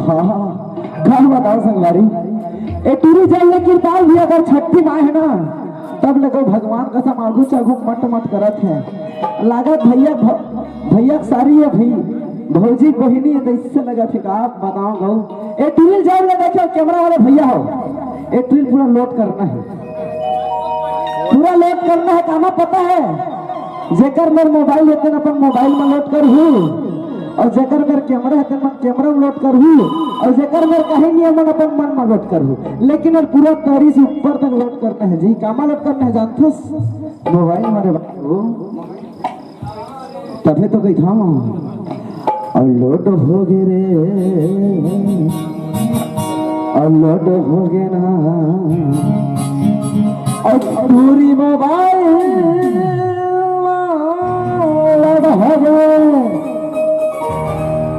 हाँ क्या बताओ संगवारी, ए टूरी जाइए कृपाल भी अगर छठी माँ है ना तब लगो भगवान का सब आगू चागू मट मट करत है। लागत भैया सारी है भाई भौजी बहिनी है तो इससे लगा थे आप बताओ गौ। ए टूरी जाइए देखो कैमरा वाले भैया हो, ए टूरी पूरा लोड करना है, पूरा लोड करना है। कामा पता है जेकर मेरे मोबाइल है तेन अपन मोबाइल में लोड कर हूँ और जेकर मेरे कैमरा है तेन कैमरा में लोड कर हूँ और जेकर मेरे कहीं नहीं है मन अपन मन में लोड कर हूँ। लेकिन और पूरा तरी से ऊपर तक लोड करना है जी। कामा लोड करना है जानते हो मोबाइल हमारे बाबू तभी तो गई था और लोड हो गए रे और लोड हो गए ना और पूरी मोबाइल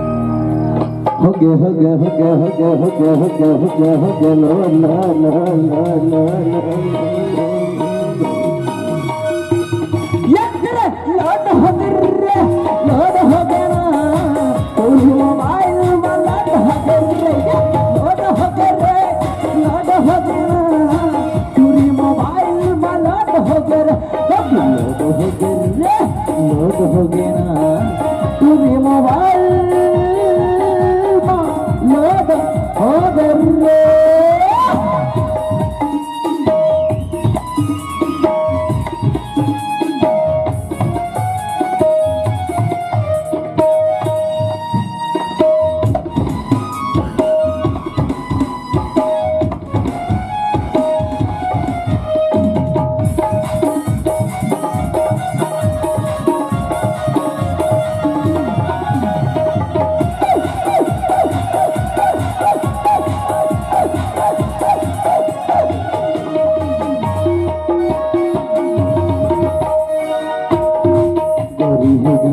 हो गए हो गए हो गए हो गए हो गए हो गए हो गए हो गए लो ला ला ला ला ये तेरे लोड हो गए लोड हो गए ना पूरी मोबाइल में लोड हो गए लोड हो गए लोड हो गए ना पूरी मोबाइल में लोड हो गए लोड हो गए लोड हो गए ना पूरी मोबाइल लोड हो गए।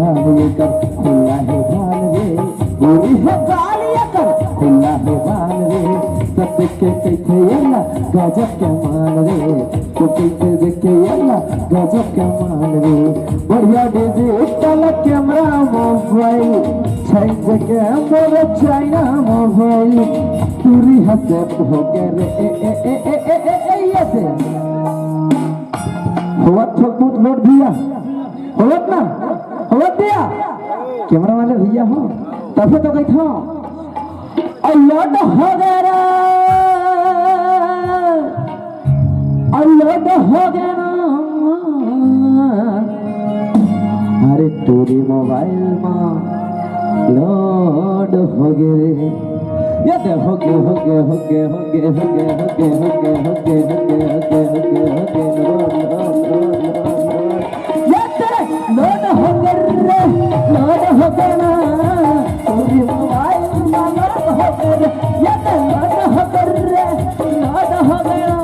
खुला है बाल रे गोरी है गालिया कर खुला है बाल रे सब के कैसे येला गजब के मान रे तो कैसे देखे येला गजब के मान रे बढ़िया डिजिटल कैमरा मोबाइल छैन के मोर चाइना मोबाइल पूरी हंसे हो गए रे ए ऐसे हुआ ठोक मुट लोड दिया हुआ ना हुआ दिया कैमरा वाले भैया हो तभी तो गई था और लोड हो गया और लोड हो गया ना अरे टूरी मोबाइल में लोड हो गए ये दे हो गए हो गए हो गए हो गए हो गए हो गए हो गए हो गए हो गए हो गए हो गए हो गए लोड हो गए लोड हो गए ना पूरी मोबाइल में लोड हो गए ये तो लोड हो गए लोड हो गया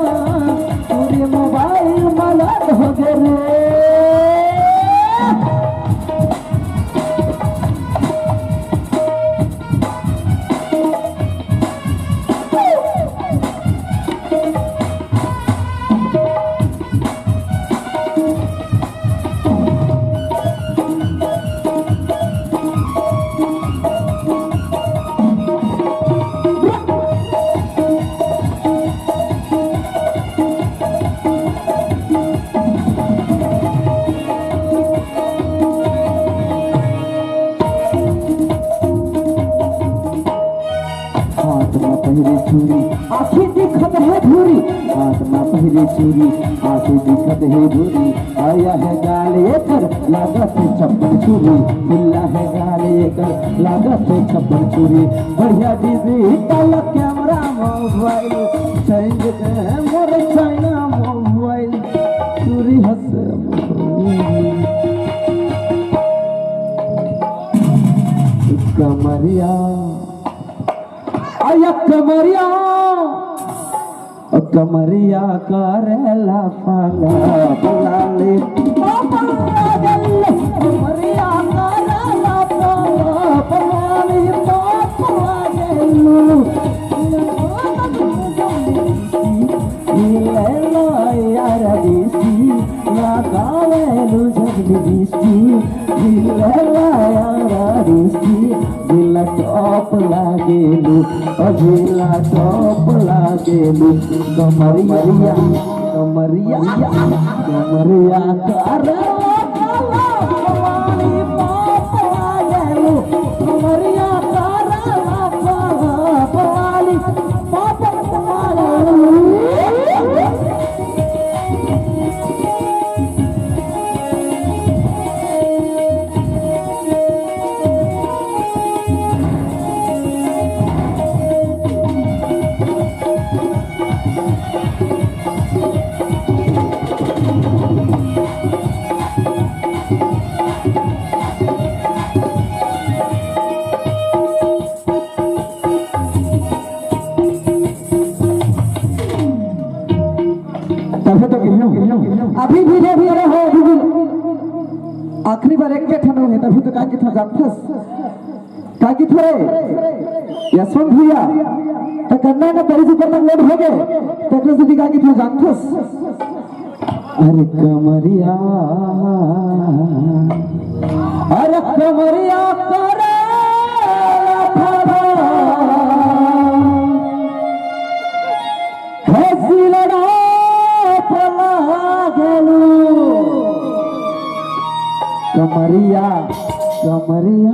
पूरी मोबाइल में लोड हो गए। आखी दिखत है धूरी आत्मा पहले चूरी आखी दिखत है धूरी आया है गाले कर लागत है छप्पन चूरी हिला है गाले कर लागत है छप्पन चूरी बढ़िया डिजिटल कैमरा मोबाइल चेंज के मोर चाइना मोबाइल चूरी हंसे कमरिया आया कमरिया कमरिया करेला पाला बुलाले कमरिया करेला पाला बुलाले यार दिसी ना गावे लुझली दिसी यार दिसी दिल टॉप लागे अजीला टॉप लागेलू कमरिया कमरिया कमरिया करे कमाली पाप लागेलू कमरिया करे कमाली पाप लागेलू। अभी भी रे भी हो अभी भी आखिरी बार एक के ठनो है तभी तो का की था जानथस का की थोड़े यशवंत भैया तो करना ना तेरी से करना लोड हो गए तकले से का की था जानथस अरे कमरिया करे कमरिया कमरिया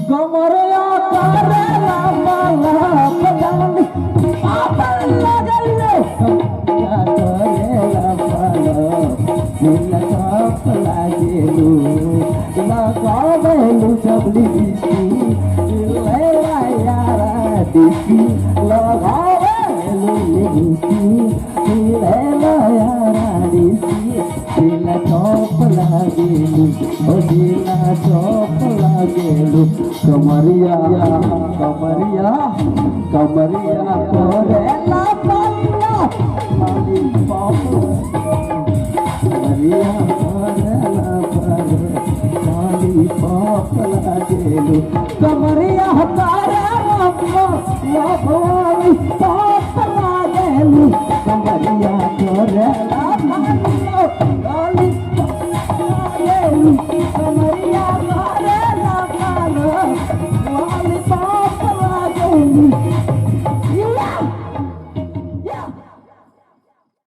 कमरिया करे लाला पजानी पापड़ लगले कमरिया करे लाला नीला काप लागेलू लगावेलू जबली दिसी ले यारा दिसी लगावेलू दिसी ले यारा दिसी नीला काप लागेलू अजीला टॉप लागेलू कमरिया कमरिया कमरिया करे लाला लाली पाप कमरिया करे लाली पाप लागेलू कमरिया करे लाली पाप लागेलू कमरिया करे